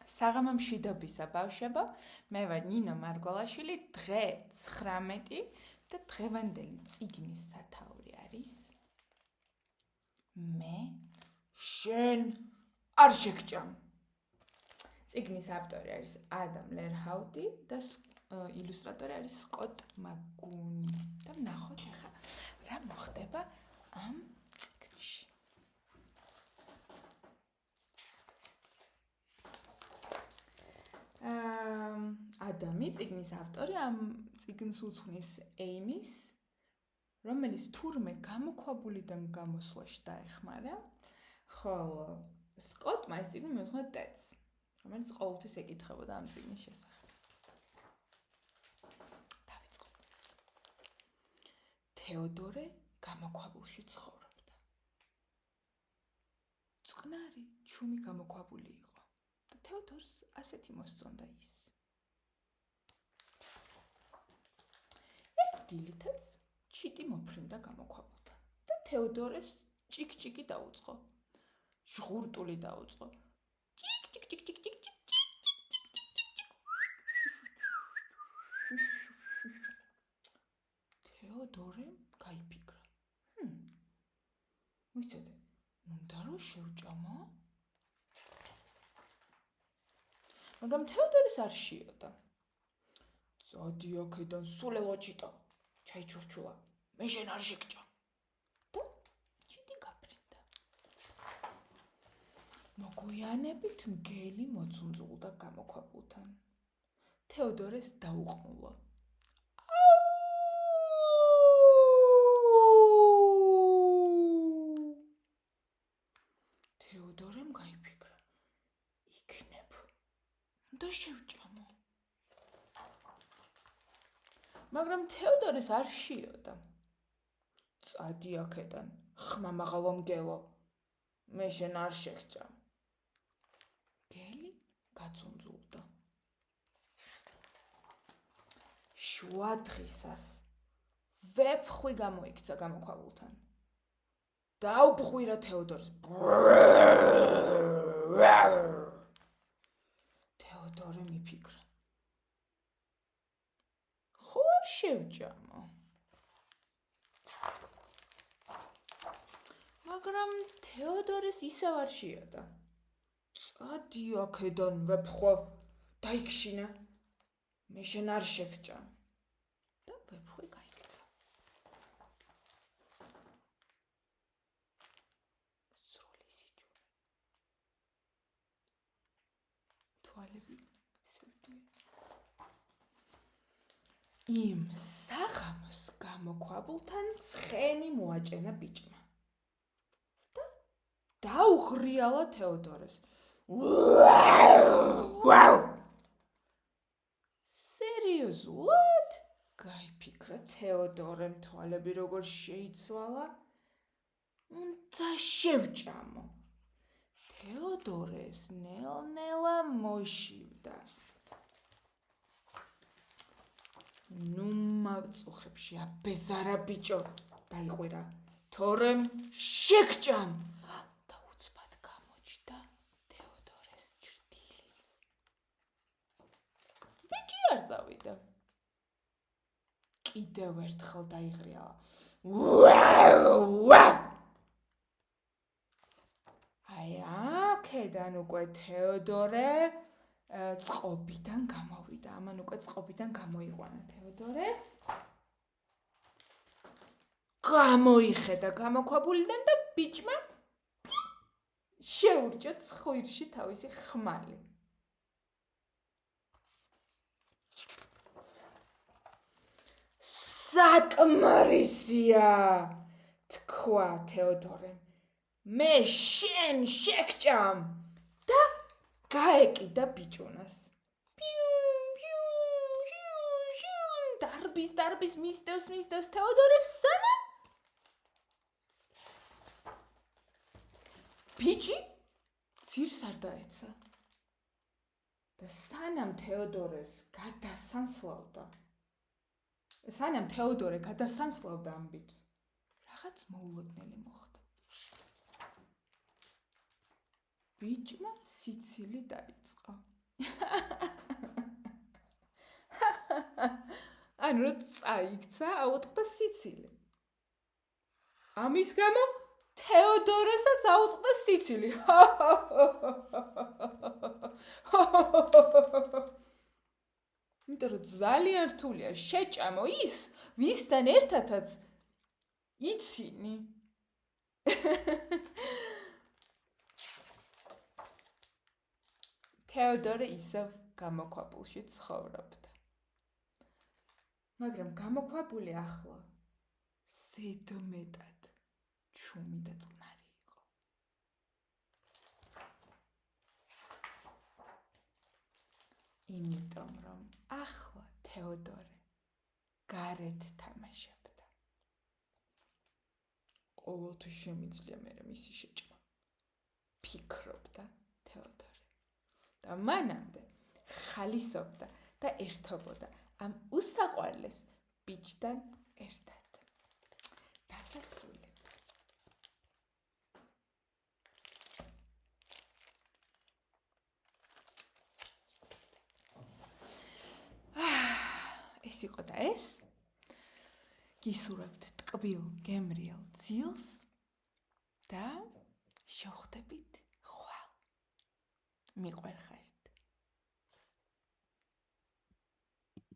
საღამო მშვიდობისა ბავშვებო, მე ვარ ნინო მარგველაშვილი, დღე 19 და დღევანდელი წიგნის სათაური არის მე შენ არ შეგჭამ. წიგნის ავტორი არის ადამ ლერჰაუტი და ილუსტრატორი არის სკოტ მაგუნი. და ნახოთ ახლა რა მოხდება ამ წიგნში. ადამი წიგნის ავტორი ამ წიგნს უძღვნის ეიმის, რომელიც თურმე გამოქვაბულიდან გამოსვლაში დაეხმარა, ხოლო სკოტმა ეს წიგნი მიუძღვნა ტედს, რომელიც ყოველთვის ეკითხებოდა ამ წიგნის შესახებ. დავიწყოთ. თეოდორე გამოქვაბულში ცხოვრობდა. წყნარი ჩუმი გამოქვაბული იყო. თეოდორს ასეთი მოსწონდა ის. ერთ დილითაც ჩიტი მოფრინდა გამოქვაბულთან და თეოდორეს ჭიკ-ჭიკი დაუწყო. ჟღურტული დაუწყო. ჭიკ-ჭიკ-ჭიკ-ჭიკ-ჭიკ-ჭიკ. თეოდორემ გაიფიქრა. ვიცოდე, უნდა რომ შევჭამო? მაგრამ თეოდორეს არ შეიოდა. წადი აქედან, სულელა ჩიტა, ჩაიჩურჩულა, მე შენ არ შეგჭამ. და ჩიტი გაფრინდა. მოგვიანებით მგელი მოწუნწულდა გამოქვაბულთან. თეოდორეს დაუყმულა. თეოდორემ გაიფიქრა. იქნებ და შევჭამო. მაგრამ თეოდორეს არ შეიოდა. წადი აქედან, ხმა მაღალო მგელო, მე შენ არ შეგჭამ. მგელი გაწუნწულდა. შუა დღისას ვეფხვი გამოიქცა გამოქვაბულთან. დაუბღვირა თეოდორს. თეოდორე მიფიქრა. ხო არ შევჭამო. მაგრამ თეოდორეს ისევ არ შეიოდა. წადი აქედან ვეფხვა, დაიქშინა, მე შენ არ შეგჭამ. და ვეფხვი გაიქცა. სრული სიჯულე. თვალები სევდია. იმ საღამოს გამოქვაბულთან ცხენი მოაჭენა ბიჭმა. და დაუღრიალა თეოდორეს. სერიოზულად? გაიფიქრა თეოდორემ, თვალები როგორ შეიცვალა. უნდა შევჭამო. თეოდორეს ნელ-ნელა მოშივდა. ნუ მაწუხებში აბეზარა ბიჭო, დაიყვირა. თორემ შეგჭამ. და უცბად გამოჩნდა თეოდორეს ჭრდილიც. ბიჭი არ წავიდა. კიდევ ერთხელ დაიღრიალა. აი აქედან უკვე თეოდორე წყობიდან გამოვიდა. ამან უკვე წყობიდან გამოიყვანა თეოდორე. გამოიხედა გამოქვაბულიდან და ბიჭმა შეურჭა ცხვირში თავისი ხმალი. საკმარისია, თქვა თეოდორემ. მე შენ შეგჭამ. და გაეკიდა ბიჭუნას. დარბის მისდევს თეოდორეს სანამ ბიჭი ძირს არ დაეცა. და სანამ თეოდორე გადასანსლავდა ამ ბიჭს, რაღაც მოულოდნელი მოხდა. ბიჭმა სიცილი დაიწყო. ანუ რა წაიქცა, აუწყდა სიცილი. ამის გამო თეოდორესაც აუწყდა სიცილი. იმიტომ რომ ძალიან რთულია შეჭამო ის, ვისთან ერთადაც იცინი. თეოდორე ისევ გამოქვაბულში ცხოვრობდა. მაგრამ გამოქვაბული ახლა ზედმეტად ჩუმი და წყნარი იყო. იმიტომ რომ ახლა თეოდორე გარეთ თამაშობდა. ყოველთვის შემიძლია მე მისი შეჭმა. ფიქრობდა თეოდორე. და მანამდე ხალისობდა და ერთობოდა ამ უსაყვარლეს ბიჭთან ერთად. დასასრული. ეს იყო და ეს. გისურვებთ ტკბილ გემრიელ ძილს და შევხვდებით ხვალ. მიყვარხარ.